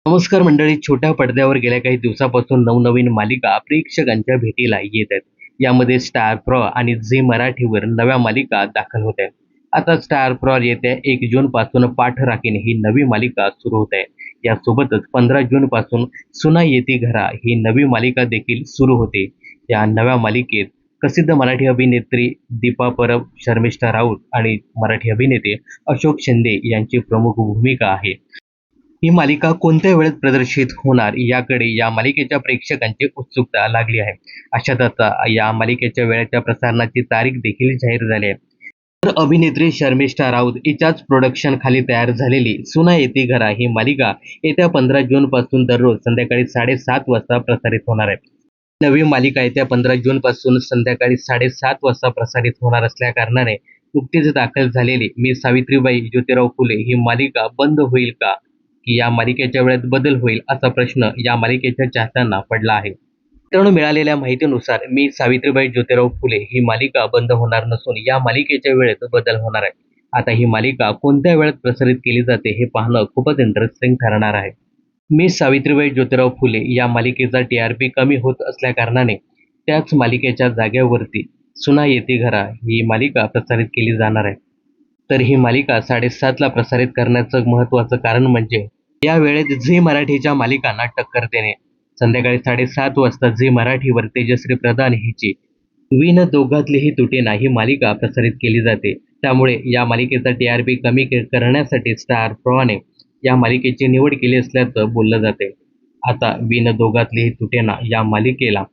नमस्कार मंडळी. छोट्या पडद्यावर गेल्या काही दिवसापासून नवनवीन मालिका प्रेक्षकांच्या भेटीला येत आहेत. यामध्ये स्टार प्रवाह आणि झी मराठीवर नव्या मालिका दाखल होत आहेत. आता स्टार प्रवाह येत्या 1 जून पासून पाठराखीण ही नवी मालिका सुरू होत आहे. यासोबतच 15 जून पासून सुना येती घरा ही नवी मालिका देखील सुरू होते. या नव्या मालिकेत प्रसिद्ध मराठी अभिनेत्री दीपा परब, शर्मिष्ठा राऊत आणि मराठी अभिनेते अशोक शिंदे यांची प्रमुख भूमिका आहे. ही मालिका कोणत्या वेळेत प्रदर्शित होणार याकडे या मालिकेच्या प्रेक्षकांची उत्सुकता लागली आहे. अशात आता या मालिकेच्या वेळेच्या प्रसारणाची तारीख देखील जाहीर झाली आहे. तर अभिनेत्री शर्मिष्ठा राऊत हिच्याच प्रोडक्शन खाली तयार झालेली सुना येती घरा ही मालिका येत्या 15 जून पासून दररोज संध्याकाळी 7:30 वाजता प्रसारित होणार आहे. नवी मालिका येत्या 15 जून पासून संध्याकाळी 7:30 वाजता प्रसारित होणार असल्या कारणाने नुकतीच दाखल झालेली मी सावित्रीबाई ज्योतिराव फुले ही मालिका बंद होईल का, की या मालिकेच्या वेळेत बदल होईल असा प्रश्न या मालिकेच्या चाहत्यांना पडला आहे. मित्रांनो, मिळालेल्या माहितीनुसार मी सावित्रीबाई ज्योतिराव फुले ही मालिका बंद होणार नसून या मालिकेच्या वेळेत बदल होणार आहे. आता ही मालिका कोणत्या वेळेत प्रसारित केली जाते हे पाहणं खूपच इंटरेस्टिंग ठरणार आहे. मी सावित्रीबाई ज्योतिराव फुले या मालिकेचा TRP कमी होत असल्या कारणाने त्याच मालिकेच्या जागेवरती सुना येती घरा ही मालिका प्रसारित केली जाणार आहे. तर ही मालिका 7:30ला प्रसारित करण्याचं महत्त्वाचं कारण म्हणजे या वेळेत झी मराठीच्या मालिकांना टक्कर देणे. संध्याकाळी 7:30 वाजता झी मराठीवर तेजश्री प्रधान हिची विण दोघातलीही तुटेना ही मालिका प्रसारित केली जाते. त्यामुळे या मालिकेचा TRP कमी करण्यासाठी स्टार प्रवाहाने या मालिकेची निवड केली असल्याचं बोललं जाते. आता विण दोघातलीही तुटेना या मालिकेला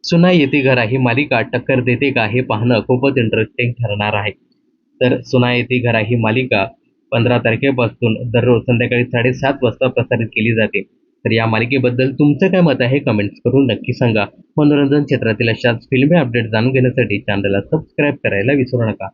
सुना येती घरा ही मालिका टक्कर देते का हे पाहणं खूपच इंटरेस्टिंग ठरणार आहे. तर सुना येती घरा ही मालिका 15 तारखेपासून दररोज संध्याकाळी 7:30 वाजता प्रसारित केली जाते. तर या मालिकेबद्दल तुमचं काय मत आहे कमेंट्स करून नक्की सांगा. मनोरंजन क्षेत्रातील अशाच फिल्मी अपडेट जाणून घेण्यासाठी चॅनलला सबस्क्राईब करायला विसरू नका.